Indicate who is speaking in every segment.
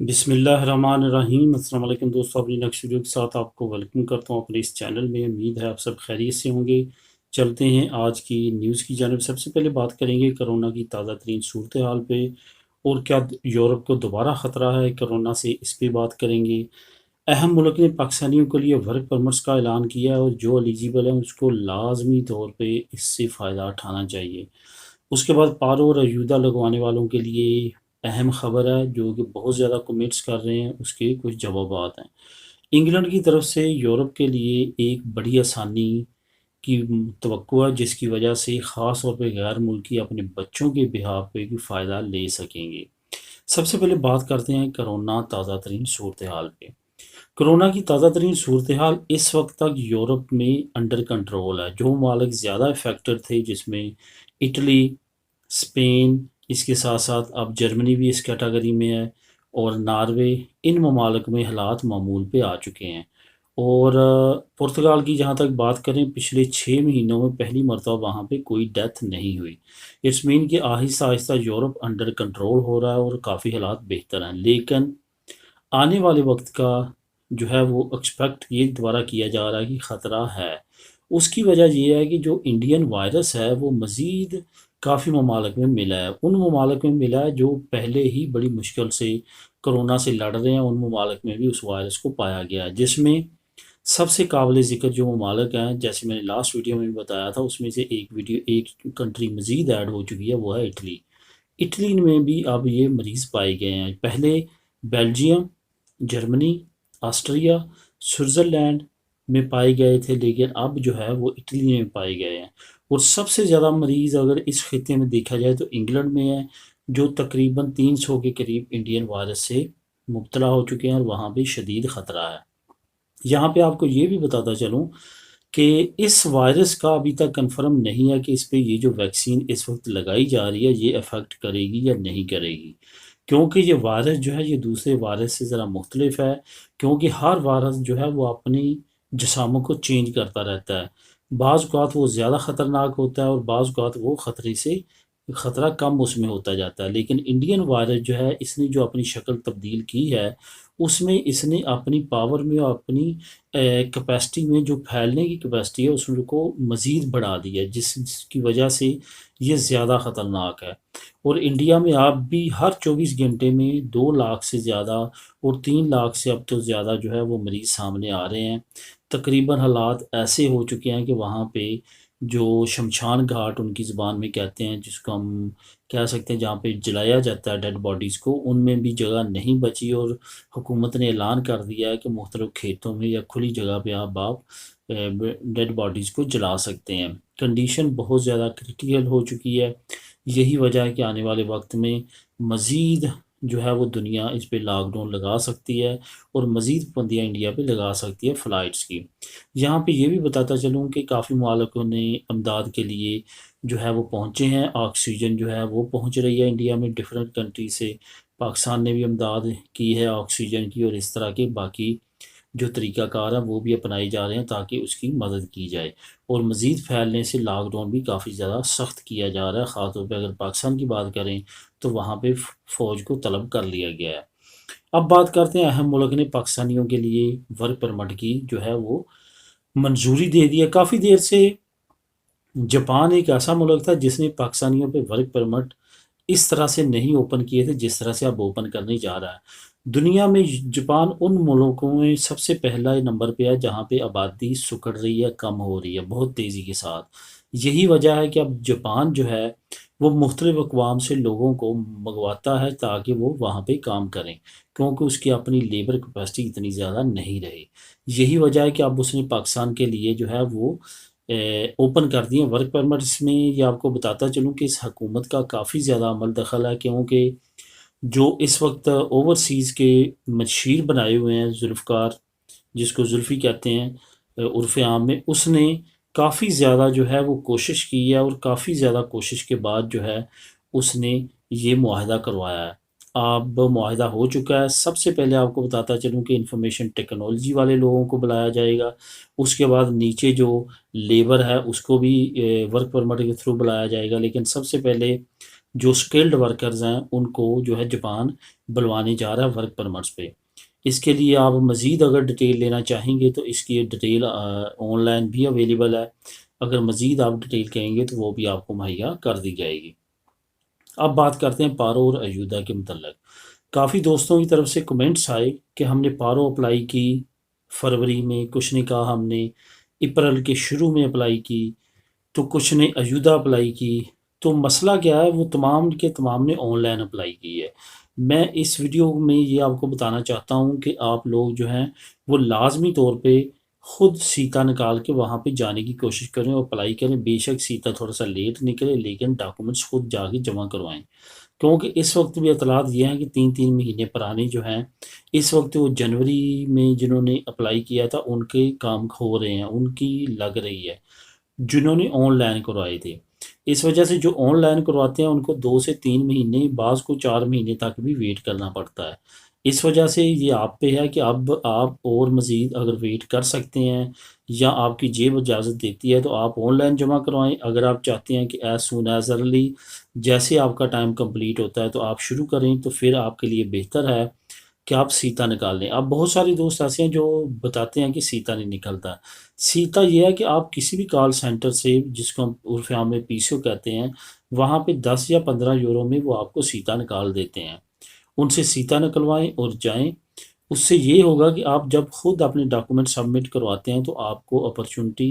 Speaker 1: بسم اللہ الرحمن الرحیم۔ السلام علیکم دوستو، اپنی نیکسٹ ویڈیو کے ساتھ آپ کو ویلکم کرتا ہوں اپنے اس چینل میں۔ امید ہے آپ سب خیریت سے ہوں گے۔ چلتے ہیں آج کی نیوز کی جانب۔ سب سے پہلے بات کریں گے کرونا کی تازہ ترین صورتحال پہ، اور کیا یورپ کو دوبارہ خطرہ ہے کرونا سے، اس پہ بات کریں گے۔ اہم ملک نے پاکستانیوں کے لیے ورک پرمٹس کا اعلان کیا ہے، اور جو ایلیجیبل ہیں اس کو لازمی طور پہ اس سے فائدہ اٹھانا چاہیے۔ اس کے بعد پارو اور ایودھیا لگوانے والوں کے لیے اہم خبر ہے، جو کہ بہت زیادہ کمٹس کر رہے ہیں، اس کے کچھ جوابات ہیں۔ انگلینڈ کی طرف سے یورپ کے لیے ایک بڑی آسانی کی توقع ہے، جس کی وجہ سے خاص طور پہ غیر ملکی اپنے بچوں کے بہاف پہ بھی فائدہ لے سکیں گے۔ سب سے پہلے بات کرتے ہیں کرونا تازہ ترین صورتحال پہ۔ کرونا کی تازہ ترین صورتحال اس وقت تک یورپ میں انڈر کنٹرول ہے۔ جو ممالک زیادہ افیکٹڈ تھے، جس میں اٹلی، اسپین، اس کے ساتھ ساتھ اب جرمنی بھی اس کیٹاگری میں ہے، اور ناروے، ان ممالک میں حالات معمول پہ آ چکے ہیں۔ اور پرتگال کی جہاں تک بات کریں، پچھلے 6 مہینوں میں پہلی مرتبہ وہاں پہ کوئی ڈیتھ نہیں ہوئی۔ اٹس مین کہ آہستہ آہستہ یورپ انڈر کنٹرول ہو رہا ہے اور کافی حالات بہتر ہیں، لیکن آنے والے وقت کا جو ہے وہ ایکسپیکٹ یہ دوبارہ کیا جا رہا ہے کہ خطرہ ہے۔ اس کی وجہ یہ ہے کہ جو انڈین وائرس ہے وہ مزید کافی ممالک میں ملا ہے۔ ان ممالک میں ملا ہے جو پہلے ہی بڑی مشکل سے کرونا سے لڑ رہے ہیں، ان ممالک میں بھی اس وائرس کو پایا گیا ہے، جس میں سب سے قابل ذکر جو ممالک ہیں، جیسے میں نے لاسٹ ویڈیو میں بتایا تھا، اس میں سے ایک کنٹری مزید ایڈ ہو چکی ہے، وہ ہے اٹلی۔ اٹلی میں بھی اب یہ مریض پائے گئے ہیں۔ پہلے بیلجیم، جرمنی، آسٹریا، سوئٹزرلینڈ میں پائے گئے تھے، لیکن اب جو ہے وہ اٹلی میں پائے گئے ہیں۔ اور سب سے زیادہ مریض اگر اس خطے میں دیکھا جائے تو انگلینڈ میں ہے، جو تقریباً 300 کے قریب انڈین وائرس سے مبتلا ہو چکے ہیں، اور وہاں بھی شدید خطرہ ہے۔ یہاں پہ آپ کو یہ بھی بتاتا چلوں کہ اس وائرس کا ابھی تک کنفرم نہیں ہے کہ اس پہ یہ جو ویکسین اس وقت لگائی جا رہی ہے یہ افیکٹ کرے گی یا نہیں کرے گی، کیونکہ یہ وائرس جو ہے یہ دوسرے وائرس سے ذرا مختلف ہے، کیونکہ ہر وائرس جو ہے وہ اپنی جساموں کو چینج کرتا رہتا ہے۔ بعض اوقات وہ زیادہ خطرناک ہوتا ہے، اور بعض اوقات وہ خطرے سے خطرہ کم اس میں ہوتا جاتا ہے۔ لیکن انڈین وائرس جو ہے، اس نے جو اپنی شکل تبدیل کی ہے، اس میں اس نے اپنی پاور میں اور اپنی کیپیسٹی میں، جو پھیلنے کی کیپیسٹی ہے، اس کو مزید بڑھا دیا ہے، جس کی وجہ سے یہ زیادہ خطرناک ہے۔ اور انڈیا میں آپ بھی ہر 24 گھنٹے میں 2 لاکھ سے زیادہ اور 3 لاکھ سے اب تو زیادہ جو ہے وہ مریض سامنے آ رہے ہیں۔ تقریباً حالات ایسے ہو چکے ہیں کہ وہاں پہ جو شمشان گھاٹ ان کی زبان میں کہتے ہیں، جس کو ہم کہہ سکتے ہیں جہاں پہ جلایا جاتا ہے ڈیڈ باڈیز کو، ان میں بھی جگہ نہیں بچی، اور حکومت نے اعلان کر دیا ہے کہ مختلف کھیتوں میں یا کھلی جگہ پہ آپ ڈیڈ باڈیز کو جلا سکتے ہیں۔ کنڈیشن بہت زیادہ کریٹیکل ہو چکی ہے۔ یہی وجہ ہے کہ آنے والے وقت میں مزید جو ہے وہ دنیا اس پہ لاک ڈاؤن لگا سکتی ہے، اور مزید پابندیاں انڈیا پہ لگا سکتی ہے فلائٹس کی۔ یہاں پہ یہ بھی بتاتا چلوں کہ کافی ممالکوں نے امداد کے لیے جو ہے وہ پہنچے ہیں۔ آکسیجن جو ہے وہ پہنچ رہی ہے انڈیا میں ڈفرینٹ کنٹری سے۔ پاکستان نے بھی امداد کی ہے آکسیجن کی، اور اس طرح کے باقی جو طریقہ کار ہیں وہ بھی اپنائی جا رہے ہیں تاکہ اس کی مدد کی جائے۔ اور مزید پھیلنے سے لاک ڈاؤن بھی کافی زیادہ سخت کیا جا رہا ہے، خاص طور پہ اگر پاکستان کی بات کریں تو وہاں پہ فوج کو طلب کر لیا گیا ہے۔ اب بات کرتے ہیں اہم ملک نے پاکستانیوں کے لیے ورک پرمٹ کی جو ہے وہ منظوری دے دی ہے۔ کافی دیر سے جاپان ایک ایسا ملک تھا جس نے پاکستانیوں پہ ورک پرمٹ اس طرح سے نہیں اوپن کیے تھے جس طرح سے اب اوپن کرنے جا رہا ہے۔ دنیا میں جاپان ان ملکوں میں سب سے پہلا نمبر پہ ہے جہاں پہ آبادی سکڑ رہی ہے، کم ہو رہی ہے بہت تیزی کے ساتھ۔ یہی وجہ ہے کہ اب جاپان جو ہے وہ مختلف اقوام سے لوگوں کو منگواتا ہے تاکہ وہ وہاں پہ کام کریں، کیونکہ اس کی اپنی لیبر کیپیسٹی اتنی زیادہ نہیں رہی۔ یہی وجہ ہے کہ اب اس نے پاکستان کے لیے جو ہے وہ اوپن کر دیے ورک پرمٹس میں۔ یہ آپ کو بتاتا چلوں کہ اس حکومت کا کافی زیادہ عمل دخل ہے، کیونکہ جو اس وقت اوورسیز کے مشیر بنائے ہوئے ہیں ذوالفقار، جس کو زلفی کہتے ہیں عرف عام میں، اس نے کافی زیادہ جو ہے وہ کوشش کی ہے، اور کافی زیادہ کوشش کے بعد جو ہے اس نے یہ معاہدہ کروایا ہے۔ اب معاہدہ ہو چکا ہے۔ سب سے پہلے آپ کو بتاتا چلوں کہ انفارمیشن ٹیکنالوجی والے لوگوں کو بلایا جائے گا، اس کے بعد نیچے جو لیبر ہے اس کو بھی ورک پرمٹ کے تھرو بلایا جائے گا، لیکن سب سے پہلے جو سکلڈ ورکرز ہیں ان کو جو ہے جاپان بلوانے جا رہا ہے ورک پرمٹس پہ۔ اس کے لیے آپ مزید اگر ڈیٹیل لینا چاہیں گے تو اس کی ڈیٹیل آن لائن بھی اویلیبل ہے، اگر مزید آپ ڈیٹیل کہیں گے تو وہ بھی آپ کو مہیا کر دی جائے گی۔ اب بات کرتے ہیں پارو اور ایودا کے متعلق۔ کافی دوستوں کی طرف سے کمنٹس آئے کہ ہم نے پارو اپلائی کی فروری میں، کچھ نے کہا ہم نے اپریل کے شروع میں اپلائی کی، تو کچھ نے ایودا اپلائی کی۔ تو مسئلہ کیا ہے، وہ تمام کے تمام نے آن لائن اپلائی کی ہے۔ میں اس ویڈیو میں یہ آپ کو بتانا چاہتا ہوں کہ آپ لوگ جو ہیں وہ لازمی طور پہ خود سیتا نکال کے وہاں پہ جانے کی کوشش کریں اور اپلائی کریں۔ بے شک سیتا تھوڑا سا لیٹ نکلے لیکن ڈاکومنٹس خود جا کے جمع کروائیں، کیونکہ اس وقت بھی اطلاعات یہ ہیں کہ 3 مہینے پرانے جو ہیں، اس وقت وہ جنوری میں جنہوں نے اپلائی کیا تھا ان کے کام ہو رہے ہیں، ان کی لگ رہی ہے جنہوں نے آن لائن کروائے تھے۔ اس وجہ سے جو آن لائن کرواتے ہیں ان کو 2 سے 3 مہینے، بعض کو 4 مہینے تک بھی ویٹ کرنا پڑتا ہے۔ اس وجہ سے یہ آپ پہ ہے کہ اب آپ اور مزید اگر ویٹ کر سکتے ہیں یا آپ کی جیب اجازت دیتی ہے تو آپ آن لائن جمع کروائیں۔ اگر آپ چاہتے ہیں کہ ایز سون ایز ارلی جیسے آپ کا ٹائم کمپلیٹ ہوتا ہے تو آپ شروع کریں، تو پھر آپ کے لیے بہتر ہے کہ آپ سیتا نکال لیں۔ اب بہت سارے دوست ایسے ہیں جو بتاتے ہیں کہ سیتا نہیں نکلتا۔ سیتا یہ ہے کہ آپ کسی بھی کال سینٹر سے، جس کو ہم عرف عام میں پی سی او کہتے ہیں، وہاں پہ 10 یا 15 یورو میں وہ آپ کو سیتا نکال دیتے ہیں۔ ان سے سیتا نکلوائیں اور جائیں۔ اس سے یہ ہوگا کہ آپ جب خود اپنے ڈاکومنٹ سبمٹ کرواتے ہیں تو آپ کو اپرچونٹی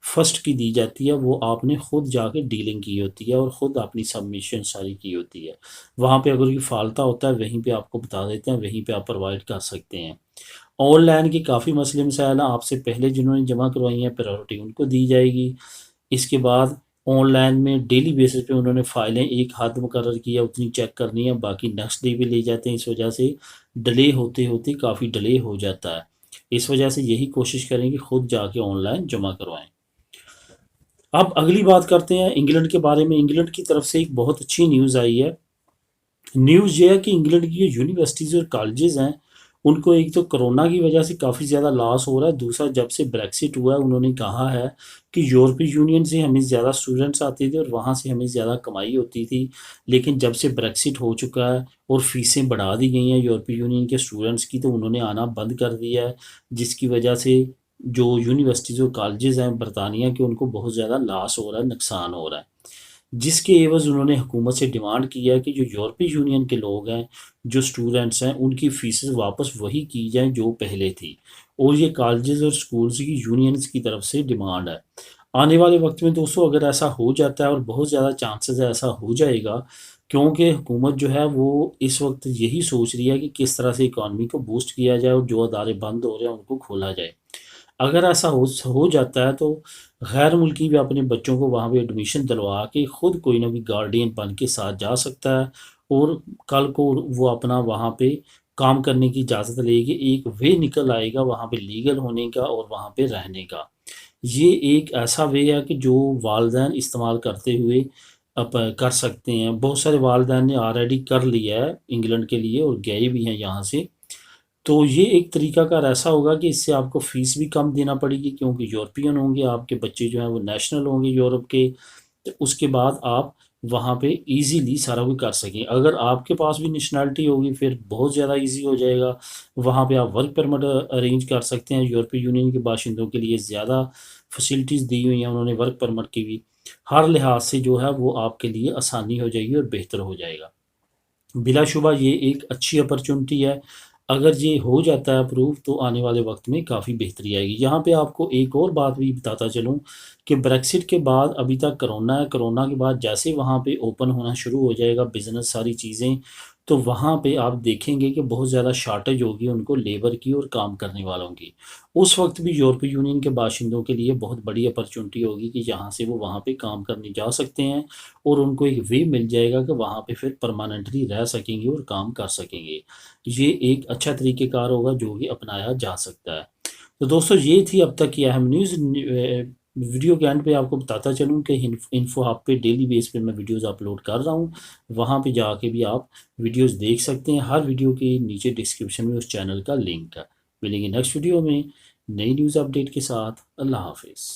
Speaker 1: فرسٹ کی دی جاتی ہے، وہ آپ نے خود جا کے ڈیلنگ کی ہوتی ہے اور خود اپنی سبمیشن ساری کی ہوتی ہے۔ وہاں پہ اگر یہ فالتہ ہوتا ہے وہیں پہ آپ کو بتا دیتے ہیں، وہیں پہ آپ پرووائڈ کر سکتے ہیں۔ آن لائن کے کافی مسئلے مسائل ہیں، آپ سے پہلے جنہوں نے جمع کروائی ہیں پریورٹی ان کو دی جائے گی۔ اس کے بعد آن لائن میں ڈیلی بیسس پہ انہوں نے فائلیں ایک حد مقرر کی ہے، اتنی چیک کرنی ہے، باقی نیکسٹ ڈے پہ لے جاتے ہیں۔ اس وجہ سے ڈیلے ہوتے ہوتے کافی ڈیلے ہو جاتا ہے۔ اس وجہ سے یہی کوشش کریں کہ خود جا کے آن لائن جمع کروائیں۔ اب اگلی بات کرتے ہیں انگلینڈ کے بارے میں۔ انگلینڈ کی طرف سے ایک بہت اچھی نیوز آئی ہے۔ نیوز یہ ہے کہ انگلینڈ کی جو یونیورسٹیز اور کالجز ہیں ان کو ایک تو کرونا کی وجہ سے کافی زیادہ لاس ہو رہا ہے، دوسرا جب سے بریکسٹ ہوا ہے انہوں نے کہا ہے کہ یورپی یونین سے ہمیں زیادہ اسٹوڈنٹس آتے تھے اور وہاں سے ہمیں زیادہ کمائی ہوتی تھی، لیکن جب سے بریکسٹ ہو چکا ہے اور فیسیں بڑھا دی گئی ہیں یورپی یونین کے اسٹوڈنٹس کی، تو انہوں نے آنا بند کر دیا ہے، جس کی وجہ سے جو یونیورسٹیز اور کالجز ہیں برطانیہ کے ان کو بہت زیادہ لاس ہو رہا ہے، نقصان ہو رہا ہے، جس کے عوض انہوں نے حکومت سے ڈیمانڈ کی ہے کہ جو یورپی یونین کے لوگ ہیں، جو اسٹوڈنٹس ہیں، ان کی فیسز واپس وہی کی جائیں جو پہلے تھی، اور یہ کالجز اور سکولز کی یونینز کی طرف سے ڈیمانڈ ہے۔ آنے والے وقت میں دوستو اگر ایسا ہو جاتا ہے، اور بہت زیادہ چانسز ہے ایسا ہو جائے گا، کیونکہ حکومت جو ہے وہ اس وقت یہی سوچ رہی ہے کہ کس طرح سے اکانومی کو بوسٹ کیا جائے اور جو ادارے بند ہو رہے ہیں ان کو کھولا جائے۔ اگر ایسا ہو جاتا ہے تو غیر ملکی بھی اپنے بچوں کو وہاں پہ ایڈمیشن دلوا کے خود کوئی نہ کوئی گارڈین بن کے ساتھ جا سکتا ہے، اور کل کو وہ اپنا وہاں پہ کام کرنے کی اجازت لے کے ایک وے نکل آئے گا وہاں پہ لیگل ہونے کا اور وہاں پہ رہنے کا۔ یہ ایک ایسا وے ہے کہ جو والدین استعمال کرتے ہوئے کر سکتے ہیں۔ بہت سارے والدین نے آلریڈی کر لیا ہے انگلینڈ کے لیے اور گئے بھی ہیں یہاں سے۔ تو یہ ایک طریقہ کار ایسا ہوگا کہ اس سے آپ کو فیس بھی کم دینا پڑے گی، کیونکہ یورپین ہوں گے آپ کے بچے جو ہیں وہ نیشنل ہوں گے یورپ کے، تو اس کے بعد آپ وہاں پہ ایزیلی سارا کچھ کر سکیں۔ اگر آپ کے پاس بھی نیشنلٹی ہوگی پھر بہت زیادہ ایزی ہو جائے گا، وہاں پہ آپ ورک پرمٹ ارینج کر سکتے ہیں۔ یورپی یونین کے باشندوں کے لیے زیادہ فیسلٹیز دی ہوئی ہیں انہوں نے ورک پرمٹ کی بھی، ہر لحاظ سے جو ہے وہ آپ کے لیے آسانی ہو جائے گی اور بہتر ہو جائے گا۔ بلا شبہ یہ ایک اچھی اپرچونٹی ہے۔ اگر یہ ہو جاتا ہے اپروو تو آنے والے وقت میں کافی بہتری آئے گی۔ یہاں پہ آپ کو ایک اور بات بھی بتاتا چلوں کہ بریکسٹ کے بعد ابھی تک کرونا ہے، کرونا کے بعد جیسے وہاں پہ اوپن ہونا شروع ہو جائے گا بزنس ساری چیزیں، تو وہاں پہ آپ دیکھیں گے کہ بہت زیادہ شارٹیج ہوگی ان کو لیبر کی اور کام کرنے والوں کی۔ اس وقت بھی یورپی یونین کے باشندوں کے لیے بہت بڑی اپرچونٹی ہوگی کہ جہاں سے وہ وہاں پہ کام کرنے جا سکتے ہیں، اور ان کو ایک وے مل جائے گا کہ وہاں پہ پھر پرماننٹلی رہ سکیں گے اور کام کر سکیں گے۔ یہ ایک اچھا طریقہ کار ہوگا جو کہ اپنایا جا سکتا ہے۔ تو دوستو یہ تھی اب تک کی اہم نیوز۔ ویڈیو کے اینڈ پہ آپ کو بتاتا چلوں کہ انفو ہب پہ ڈیلی بیس پہ میں ویڈیوز اپلوڈ کر رہا ہوں، وہاں پہ جا کے بھی آپ ویڈیوز دیکھ سکتے ہیں۔ ہر ویڈیو کے نیچے ڈسکرپشن میں اس چینل کا لنک ہے۔ ملیں گے نیکسٹ ویڈیو میں نئی نیوز اپڈیٹ کے ساتھ۔ اللہ حافظ۔